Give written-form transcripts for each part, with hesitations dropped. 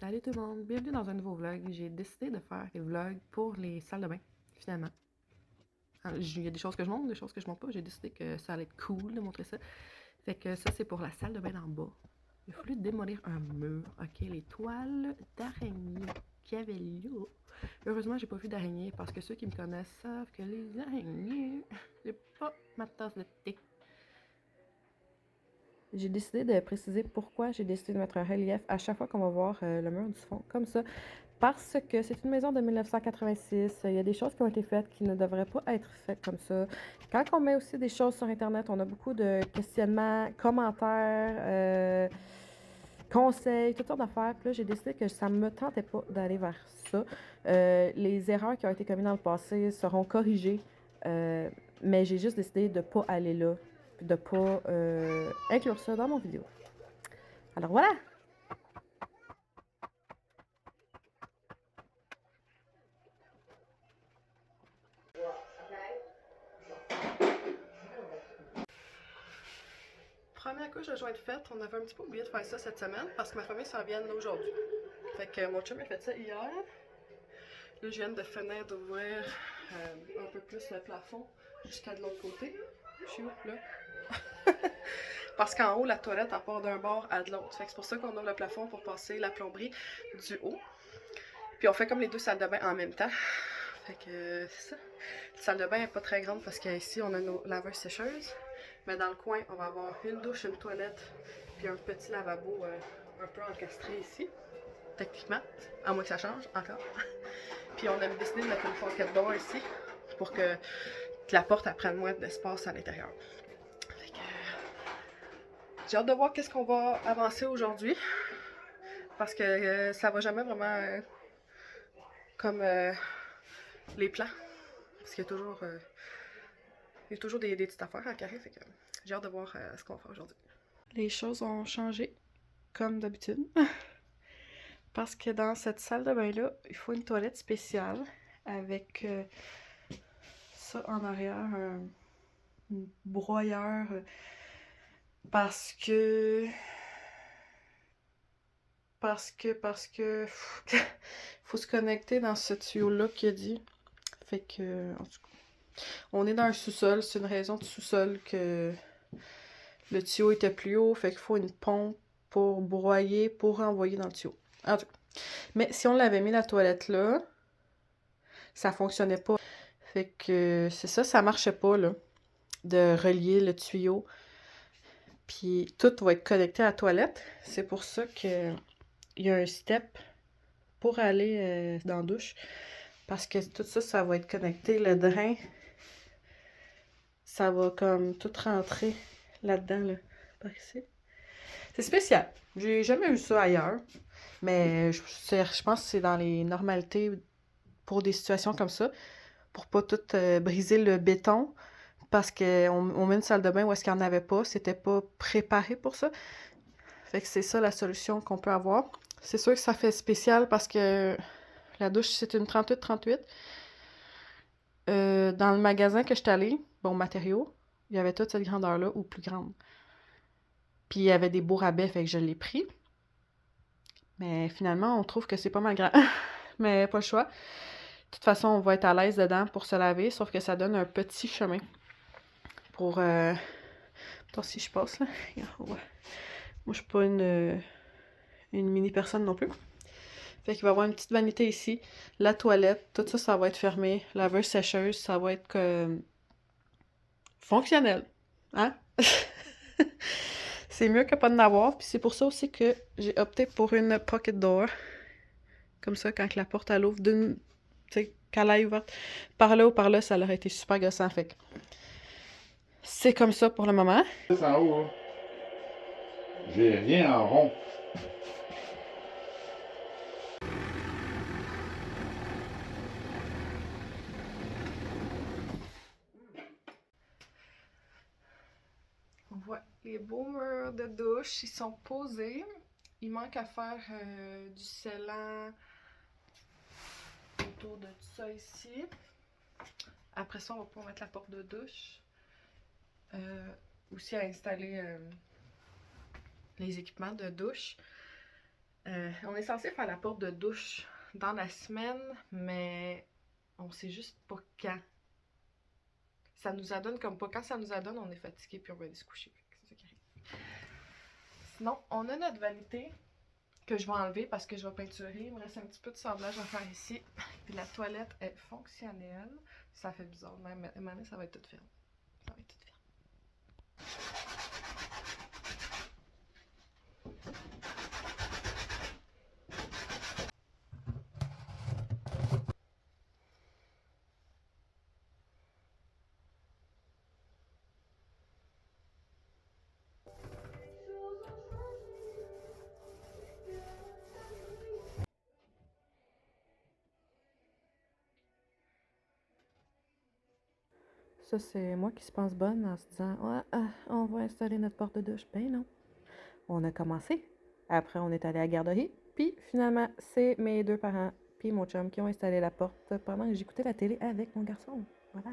Salut tout le monde, bienvenue dans un nouveau vlog. J'ai décidé de faire des vlogs pour les salles de bain, finalement. Il y a des choses que je montre, des choses que je montre pas. J'ai décidé que ça allait être cool de montrer ça. Fait que ça, c'est pour la salle de bain d'en bas. Il a fallu démolir un mur. Ok, les toiles d'araignée qu'il y avait là. Heureusement, j'ai pas vu d'araignée parce que ceux qui me connaissent savent que les araignées, c'est pas ma tasse de thé. J'ai décidé de préciser pourquoi j'ai décidé de mettre un relief à chaque fois qu'on va voir le mur du fond, comme ça. Parce que c'est une maison de 1986, il y a des choses qui ont été faites qui ne devraient pas être faites comme ça. Quand on met aussi des choses sur Internet, on a beaucoup de questionnements, commentaires, conseils, toutes sortes d'affaires. Puis là, j'ai décidé que ça ne me tentait pas d'aller vers ça. Les erreurs qui ont été commises dans le passé seront corrigées, mais j'ai juste décidé de ne pas aller là, puis de ne pas inclure ça dans mon vidéo. Alors voilà! Première couche de joint de fête, on avait un petit peu oublié de faire ça cette semaine parce que ma famille s'en vient aujourd'hui. Fait que mon chum a fait ça hier. Là, je viens de finir d'ouvrir un peu plus le plafond jusqu'à de l'autre côté. Je suis où, là? Parce qu'en haut, la toilette, elle part d'un bord à de l'autre. Fait que c'est pour ça qu'on ouvre le plafond pour passer la plomberie du haut. Puis on fait comme les deux salles de bain en même temps. Fait que c'est ça. La salle de bain n'est pas très grande parce qu'ici, on a nos laveuses sécheuses. Mais dans le coin, on va avoir une douche, une toilette, puis un petit lavabo un peu encastré ici. Techniquement, à moins que ça change encore. Puis on a décidé de mettre une pocket door ici pour que la porte prenne moins d'espace à l'intérieur. J'ai hâte de voir qu'est-ce qu'on va avancer aujourd'hui. Parce que ça va jamais vraiment comme les plans. Parce qu'il y a toujours des petites affaires à carrer. Fait que j'ai hâte de voir ce qu'on va faire aujourd'hui. Les choses ont changé, comme d'habitude. Parce que dans cette salle de bain-là, il faut une toilette spéciale avec ça en arrière, un broyeur. Parce que faut se connecter dans ce tuyau-là qu'il a dit. Fait que, en tout cas, on est dans un sous-sol. C'est une raison de sous-sol que le tuyau était plus haut. Fait qu'il faut une pompe pour broyer, pour renvoyer dans le tuyau. En tout cas. Mais si on l'avait mis la toilette là, ça fonctionnait pas. Fait que c'est ça, ça marchait pas là, de relier le tuyau. Puis tout va être connecté à la toilette. C'est pour ça que il y a un step pour aller dans la douche. Parce que tout ça, ça va être connecté. Le drain, ça va comme tout rentrer là-dedans, là, par ici. C'est spécial. J'ai jamais vu ça ailleurs. Mais je pense que c'est dans les normalités pour des situations comme ça. Pour pas tout briser le béton. Parce qu'on met une salle de bain où est-ce qu'il n'y en avait pas. C'était pas préparé pour ça. Fait que c'est ça la solution qu'on peut avoir. C'est sûr que ça fait spécial parce que la douche, c'est une 38-38. Dans le magasin que je suis allée, bon, matériaux, il y avait toute cette grandeur-là ou plus grande. Puis il y avait des beaux rabais, fait que je l'ai pris. Mais finalement, on trouve que c'est pas mal grand. Mais pas le choix. De toute façon, on va être à l'aise dedans pour se laver, sauf que ça donne un petit chemin. Pour... Attends, si je passe, là. Ouais. Moi, je suis pas une mini personne non plus. Fait qu'il va y avoir une petite vanité ici. La toilette, tout ça, ça va être fermé. Laveuse sécheuse, ça va être fonctionnel. Hein? C'est mieux que pas d'en avoir. Puis c'est pour ça aussi que j'ai opté pour une pocket door. Comme ça, quand la porte elle ouvre d'une. Tu sais, quand elle est ouverte par là ou par là, ça aurait été super gossant. Fait que c'est comme ça pour le moment. C'est en haut, hein. J'ai rien en rond. On voit les beaux murs de douche, ils sont posés. Il manque à faire du scellant autour de tout ça ici. Après ça, on va pouvoir mettre la porte de douche. Aussi à installer les équipements de douche. On est censé faire la porte de douche dans la semaine, mais on sait juste pas quand. Ça nous adonne comme pas. Quand ça nous adonne, on est fatigué puis on va aller se coucher. C'est ça qui arrive. Sinon, on a notre vanité que je vais enlever parce que je vais peinturer. Il me reste un petit peu de sablage à faire ici. Puis la toilette est fonctionnelle. Ça fait bizarre. Même maintenant, ça va être tout fermé. Ça va être tout fermé. Ça, c'est moi qui se pense bonne en se disant « Ouais, on va installer notre porte de douche. » Ben non. On a commencé. Après, on est allé à la garderie. Puis, finalement, c'est mes 2 parents puis mon chum qui ont installé la porte pendant que j'écoutais la télé avec mon garçon. Voilà.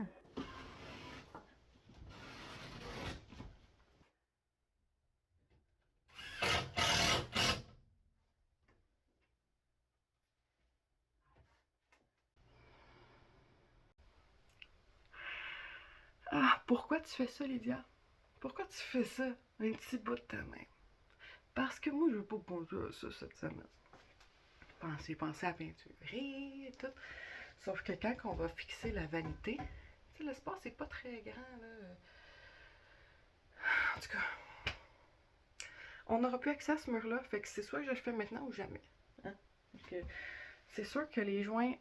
Ah, pourquoi tu fais ça, Lydia? Pourquoi tu fais ça un petit bout de ta main? Parce que moi, je veux pas penser à ça cette semaine. Penser à peinturer et tout. Sauf que quand on va fixer la vanité, tu sais, l'espace est pas très grand, là. En tout cas, on n'aura plus accès à ce mur-là. Fait que c'est soit que je le fais maintenant ou jamais. Hein? C'est sûr que les joints,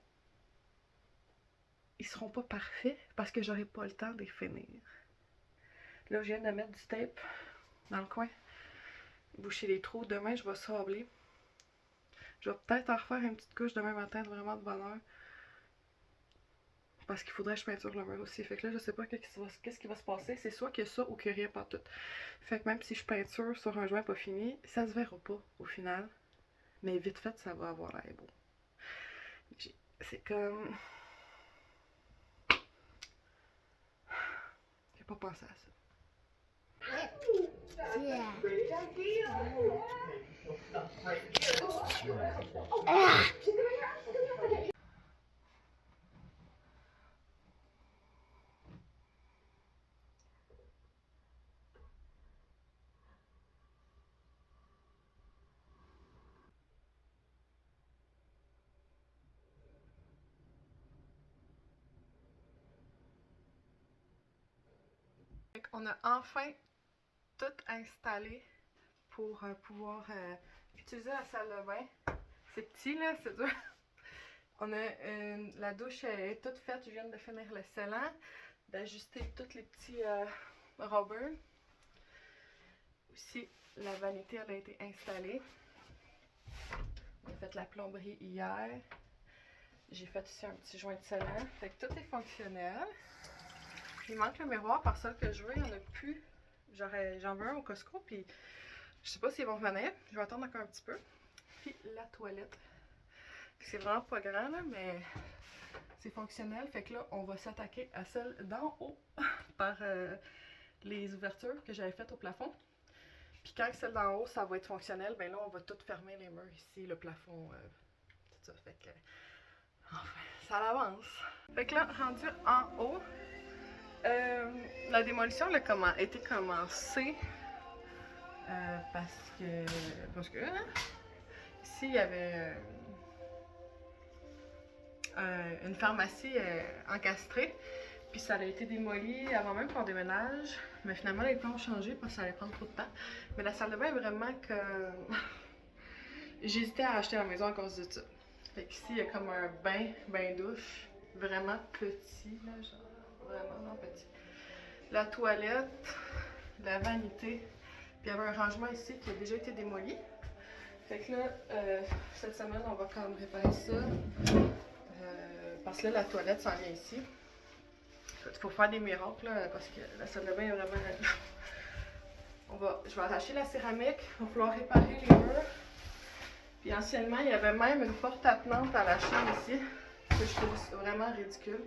ils seront pas parfaits parce que j'aurai pas le temps de les finir. Là, je viens de mettre du tape dans le coin. Boucher les trous. Demain, je vais sabler. Je vais peut-être en refaire une petite couche demain matin, vraiment de bonne heure. Parce qu'il faudrait que je peinture le mur aussi. Fait que là, je sais pas qu'est-ce qui va se passer. C'est soit qu'il y a ça ou qu'il n'y a rien pas tout. Fait que même si je peinture sur un joint pas fini, ça se verra pas au final. Mais vite fait, ça va avoir l'air beau. C'est comme... J'ai pas pensé à ça. On a enfin tout installé pour pouvoir utiliser la salle de bain. C'est petit là, c'est dur. On a la douche est toute faite, je viens de finir le scellant, d'ajuster tous les petits rubbers. Aussi, la vanité elle a été installée. On a fait la plomberie hier. J'ai fait aussi un petit joint de scellant. Fait que tout est fonctionnel. Il manque le miroir par celle que je veux, il n'y en a plus. J'en veux un au Costco, puis je sais pas s'ils vont venir. Je vais attendre encore un petit peu. Puis la toilette. C'est vraiment pas grand, là, mais c'est fonctionnel. Fait que là, on va s'attaquer à celle d'en haut par les ouvertures que j'avais faites au plafond. Puis quand celle d'en haut, ça va être fonctionnel, ben là, on va tout fermer les murs ici, le plafond, tout ça. Fait que, enfin, ça avance. Fait que là, rendu en haut, la démolition a été commencée parce que ici, il y avait une pharmacie encastrée. Puis ça a été démoli avant même qu'on déménage. Mais finalement, les plans ont changé parce que ça allait prendre trop de temps. Mais la salle de bain est vraiment que... J'hésitais à acheter la maison à cause de ça. Fait qu'ici, il y a comme un bain-douche. Vraiment petit, là, genre vraiment petit. La toilette, la vanité. Puis il y avait un rangement ici qui a déjà été démoli. Fait que là, cette semaine, on va quand même réparer ça. Parce que là, la toilette s'en vient ici. Il faut faire des miracles là, parce que la salle de bain est vraiment... Je vais arracher la céramique, il va falloir réparer les murs. Puis anciennement, il y avait même une porte attenante à la chambre ici, que je trouve vraiment ridicule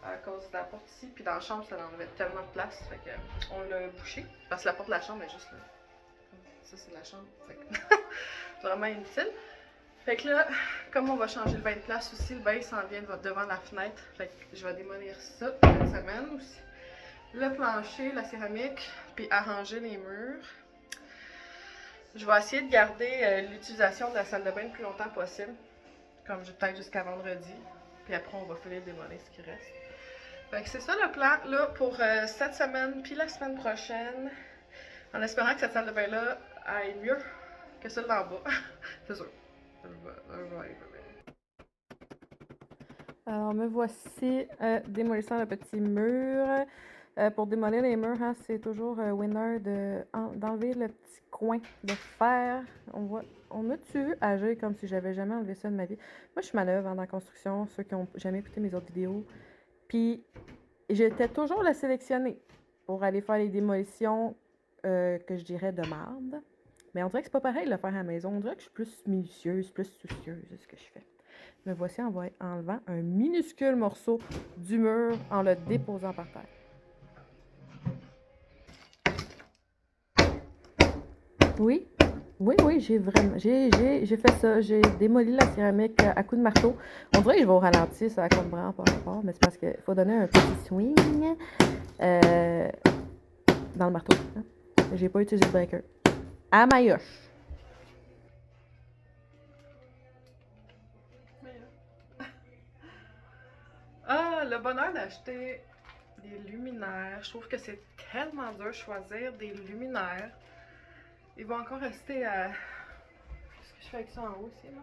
à cause de la porte ici. Puis dans la chambre, ça enlevait tellement de place, fait que on l'a bouché, parce que la porte de la chambre est juste là. ça c'est la chambre. Fait que c'est vraiment inutile. Fait que là, comme on va changer le bain de place aussi, le bain il s'en vient devant la fenêtre. Fait que je vais démolir ça cette semaine aussi. Le plancher, la céramique, puis arranger les murs. Je vais essayer de garder l'utilisation de la salle de bain le plus longtemps possible. Comme peut-être jusqu'à vendredi. Puis après, on va finir de démolir ce qui reste. Fait que c'est ça le plan là pour cette semaine puis la semaine prochaine. En espérant que cette salle de bain-là aille mieux que celle d'en bas. C'est sûr. Alors, me voici démolissant le petit mur. Pour démolir les murs, hein, c'est toujours winner d'enlever le petit coin de fer. On a-tu vu agir comme si j'avais jamais enlevé ça de ma vie? Moi, je suis manœuvre dans la construction, ceux qui n'ont jamais écouté mes autres vidéos. Puis, j'étais toujours la sélectionnée pour aller faire les démolitions que je dirais de marde. Mais on dirait que c'est pas pareil de le faire à la maison. On dirait que je suis plus minutieuse, plus soucieuse de ce que je fais. Me voici en enlevant un minuscule morceau du mur en le déposant par terre. Oui, oui, j'ai fait ça. J'ai démoli la céramique à coups de marteau. On dirait que je vais au ralenti, ça compte vraiment pas rapport, mais c'est parce qu'il faut donner un petit swing dans le marteau. Hein. J'ai pas utilisé de breaker. À maillotche. Ah, le bonheur d'acheter des luminaires. Je trouve que c'est tellement dur de choisir des luminaires. Ils vont encore rester à... Qu'est-ce que je fais avec ça en haut aussi, là?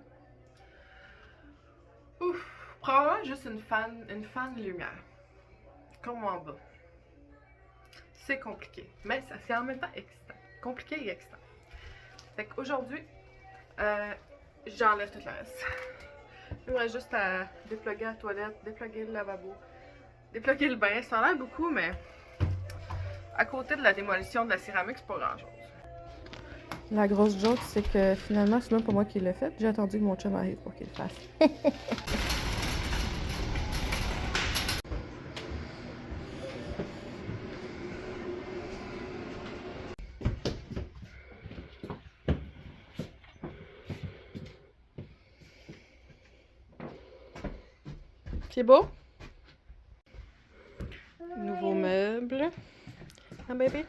Ouf! Probablement juste une fan de lumière. Comme en bas. C'est compliqué. Mais c'est en même temps excitant. Compliqué et excitant. Fait qu'aujourd'hui, j'enlève tout le reste. Il me reste juste à dépluguer la toilette, dépluguer le lavabo, dépluguer le bain. Ça en a l'air beaucoup, mais à côté de la démolition de la céramique, c'est pas grand-chose. La grosse joke, c'est que finalement, c'est même pas moi qui l'ai fait. J'ai attendu que mon chum arrive pour qu'il le fasse. C'est beau? Nouveau meuble. Un bébé?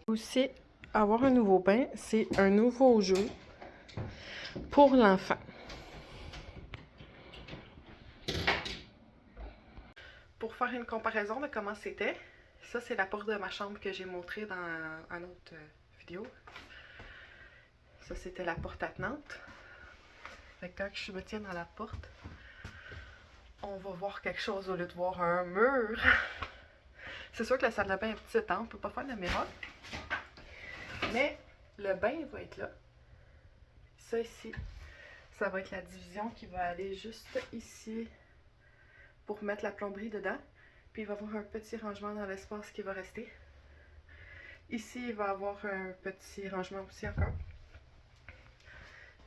Aussi, avoir un nouveau bain, c'est un nouveau jeu pour l'enfant. Pour faire une comparaison de comment c'était, ça c'est la porte de ma chambre que j'ai montrée dans une autre vidéo. Ça c'était la porte attenante. Fait que quand je me tiens dans la porte, on va voir quelque chose au lieu de voir un mur. C'est sûr que la salle de bain est petite, hein? On peut pas faire de miracle. Mais le bain va être là. Ça ici, ça va être la division qui va aller juste ici pour mettre la plomberie dedans. Puis il va y avoir un petit rangement dans l'espace qui va rester. Ici, il va y avoir un petit rangement aussi encore.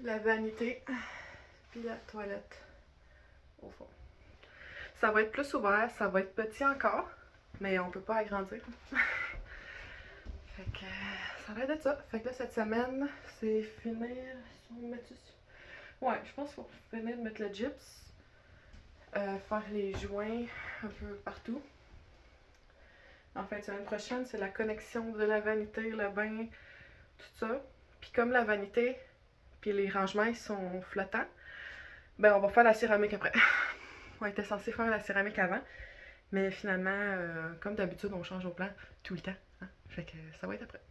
La vanité, puis la toilette au fond. Ça va être plus ouvert, ça va être petit encore, mais on peut pas agrandir. Fait que ça va être ça. Fait que là, cette semaine, c'est finir. Ouais, je pense qu'il faut finir de mettre le gyps. Faire les joints un peu partout. En fait, la semaine prochaine, c'est la connexion de la vanité, le bain, tout ça. Puis comme la vanité, puis les rangements ils sont flottants, ben on va faire la céramique après. On était censé faire la céramique avant, mais finalement, comme d'habitude, on change au plan tout le temps. Hein? Fait que ça va être après.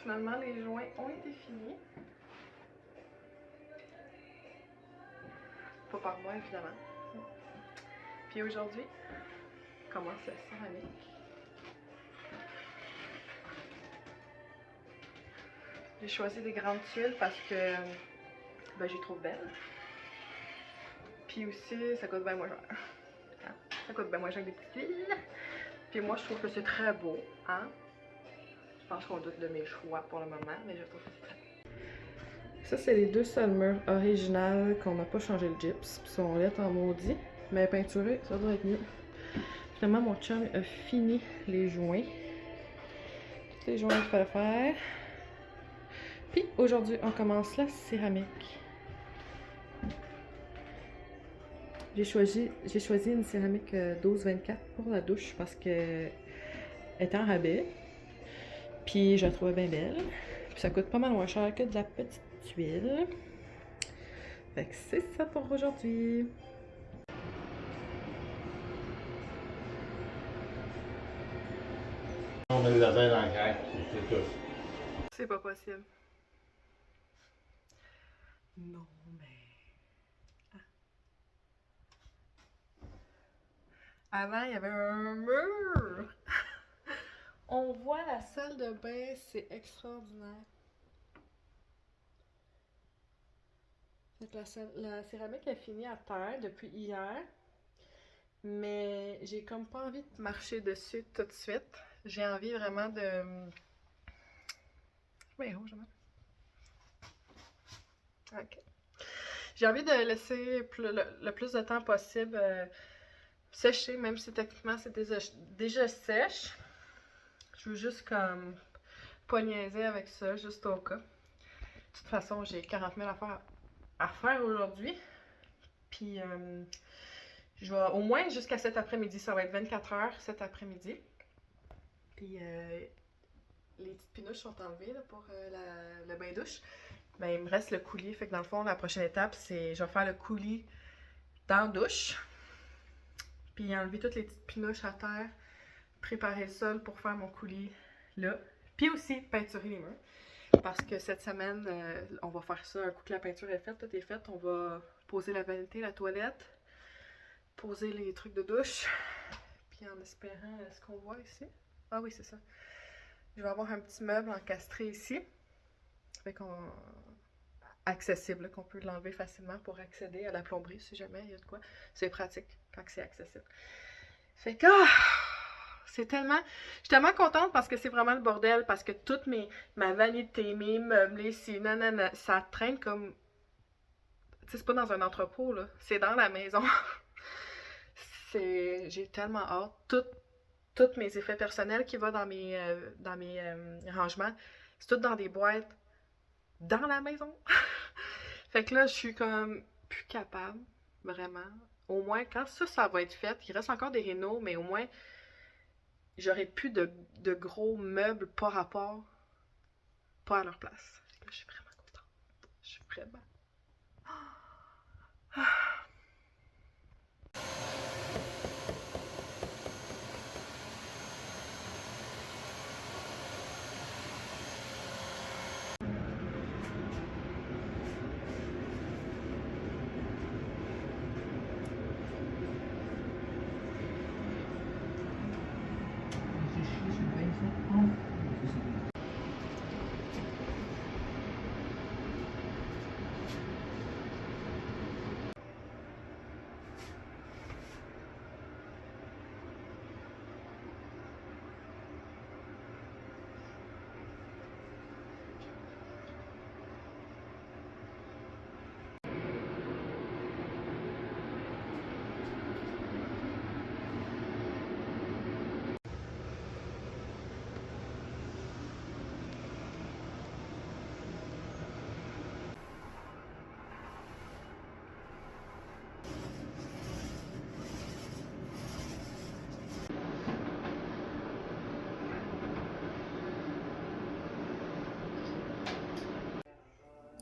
Finalement, les joints ont été finis. Pas par moi, évidemment. Puis aujourd'hui, on commence la céramique. J'ai choisi des grandes tuiles parce que ben, j'y trouve belles. Puis aussi, ça coûte bien moins cher. Hein? Ça coûte bien moins cher que des petites tuiles. Puis moi, je trouve que c'est très beau. Hein? Je pense qu'on doute de mes choix pour le moment, mais je trouve que c'est très beau. Ça, c'est les deux seuls murs originales qu'on n'a pas changé le gyps. Puis sont laids en maudit. Mais peinturés, ça doit être mieux. Finalement, mon chum a fini les joints. Tous les joints qu'il fallait faire. Puis aujourd'hui, on commence la céramique. J'ai choisi une céramique 12-24 pour la douche parce que elle est en rabais. Puis je la trouvais bien belle. Puis ça coûte pas mal moins cher que de la petite tuile. Fait que c'est ça pour aujourd'hui. On met le laser dans la craque, c'est tout. C'est pas possible. Non, mais... Avant, il y avait un mur! On voit la salle de bain, c'est extraordinaire. La céramique est finie à terre depuis hier. Mais j'ai comme pas envie de marcher dessus tout de suite. J'ai envie vraiment de... Oui, jamais. Ok. J'ai envie de laisser le plus de temps possible sécher, même si techniquement c'est déjà sèche. Je veux juste comme pas niaiser avec ça, juste au cas. De toute façon, j'ai 40 000 affaires à faire aujourd'hui. Puis, je vais au moins jusqu'à cet après-midi. Ça va être 24 heures cet après-midi. Puis, les petites pinouches sont enlevées là, pour le bain-douche. Ben, il me reste le coulis. Fait que dans le fond, la prochaine étape, c'est je vais faire le coulis dans la douche. Puis, enlever toutes les petites pinouches à terre. Préparer le sol pour faire mon coulis là. Puis aussi, peinturer les murs. Parce que cette semaine, on va faire ça. Un coup que la peinture est faite, tout est fait. On va poser la vanité, la toilette. Poser les trucs de douche. Puis en espérant, ce qu'on voit ici. Ah oui, c'est ça. Je vais avoir un petit meuble encastré ici. Fait qu'on... accessible, qu'on peut l'enlever facilement pour accéder à la plomberie si jamais il y a de quoi. C'est pratique quand c'est accessible. Fait que... c'est tellement... Je suis tellement contente parce que c'est vraiment le bordel. Parce que toute ma vanité, mes meubles, ici, nanana, ça traîne comme... Tu sais, c'est pas dans un entrepôt, là. C'est dans la maison. J'ai tellement hâte. Tous mes effets personnels qui vont dans mes rangements, c'est tout dans des boîtes dans la maison. Fait que là, je suis comme plus capable, vraiment. Au moins, quand ça va être fait, il reste encore des rénaux, mais au moins, j'aurai plus de gros meubles par rapport, pas à leur place. Fait que là, je suis vraiment contente. Je suis vraiment...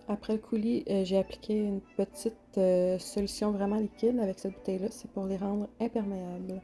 Après le coulis, j'ai appliqué une petite solution vraiment liquide avec cette bouteille-là. C'est pour les rendre imperméables.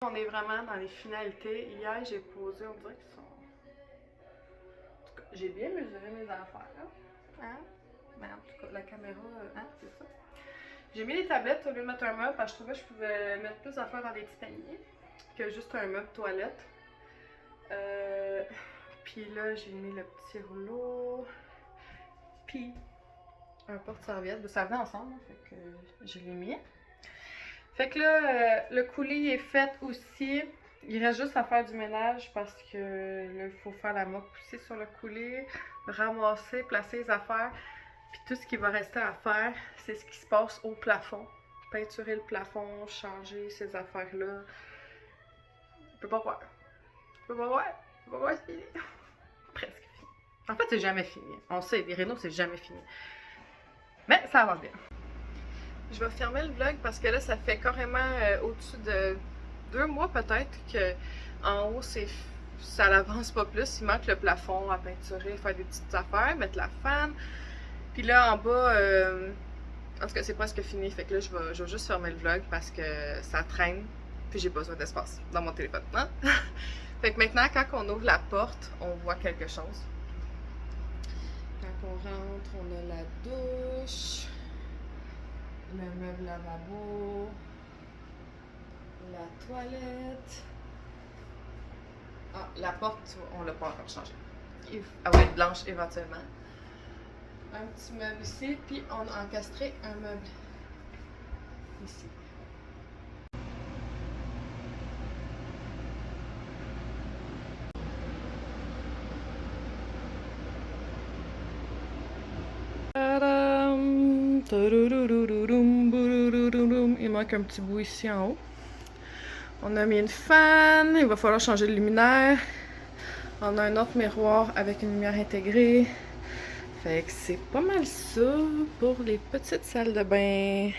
On est vraiment dans les finalités. Hier, j'ai posé, on dirait qu'ils sont... En tout cas, j'ai bien mesuré mes affaires, là. Hein? Mais en tout cas, la caméra, hein, c'est ça. J'ai mis les tablettes au lieu de mettre un meuble parce que je trouvais que je pouvais mettre plus d'affaires dans des petits paniers que juste un meuble toilette. Puis là, j'ai mis le petit rouleau. Puis un porte-serviette. Ça venait ensemble, fait que je l'ai mis. Fait que là, le coulis est fait aussi. Il reste juste à faire du ménage parce que là, il faut faire la mop aussi sur le coulis, ramasser, placer les affaires. Puis tout ce qui va rester à faire, c'est ce qui se passe au plafond. Peinturer le plafond, changer ces affaires-là. Je peux pas voir. Je peux pas voir. Je peux pas voir, c'est fini. Presque fini. En fait, c'est jamais fini. On sait, les rénaux, c'est jamais fini. Mais ça avance bien. Je vais fermer le vlog parce que là, ça fait carrément au-dessus de 2 mois peut-être que en haut, ça n'avance pas plus. Il manque le plafond à peinturer, faire des petites affaires, mettre la fan. Puis là, en bas, en tout cas, c'est presque fini. Fait que là, je vais juste fermer le vlog parce que ça traîne. Puis j'ai besoin d'espace dans mon téléphone. Hein? Fait que maintenant, quand on ouvre la porte, on voit quelque chose. Quand on rentre, on a la douche. Le meuble lavabo, la toilette. Ah, la porte, on l'a pas encore changée. Elle va être blanche éventuellement. Un petit meuble ici, puis on a encastré un meuble ici. Il manque un petit bout ici en haut. On a mis une fan, il va falloir changer le luminaire. On a un autre miroir avec une lumière intégrée. Fait que c'est pas mal ça pour les petites salles de bain.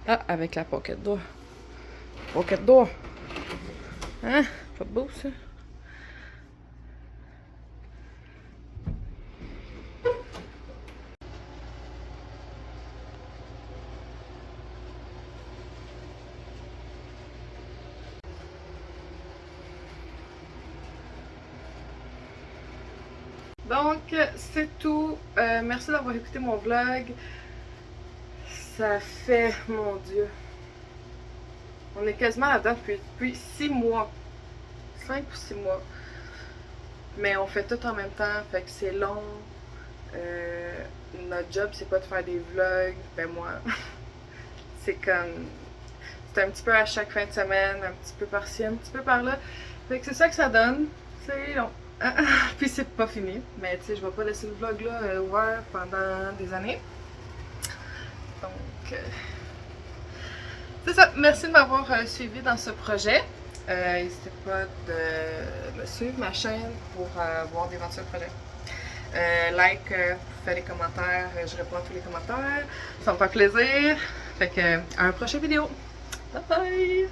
Ah, avec la pocket door. Pocket door. Hein? Pas beau ça? Donc, c'est tout. Merci d'avoir écouté mon vlog. Ça fait, mon Dieu, on est quasiment là-dedans depuis 6 mois. 5 ou 6 mois. Mais on fait tout en même temps, fait que c'est long. Notre job, c'est pas de faire des vlogs. Ben moi, c'est comme... C'est un petit peu à chaque fin de semaine, un petit peu par-ci, un petit peu par-là. Fait que c'est ça que ça donne. C'est long. Puis c'est pas fini, mais tu sais, je vais pas laisser le vlog là ouvert pendant des années. Donc, c'est ça. Merci de m'avoir suivi dans ce projet. N'hésitez pas de me suivre ma chaîne pour voir d'éventuels projets. Like, faites les commentaires, je réponds à tous les commentaires. Ça me fait plaisir. Fait que, à un prochain vidéo. Bye bye!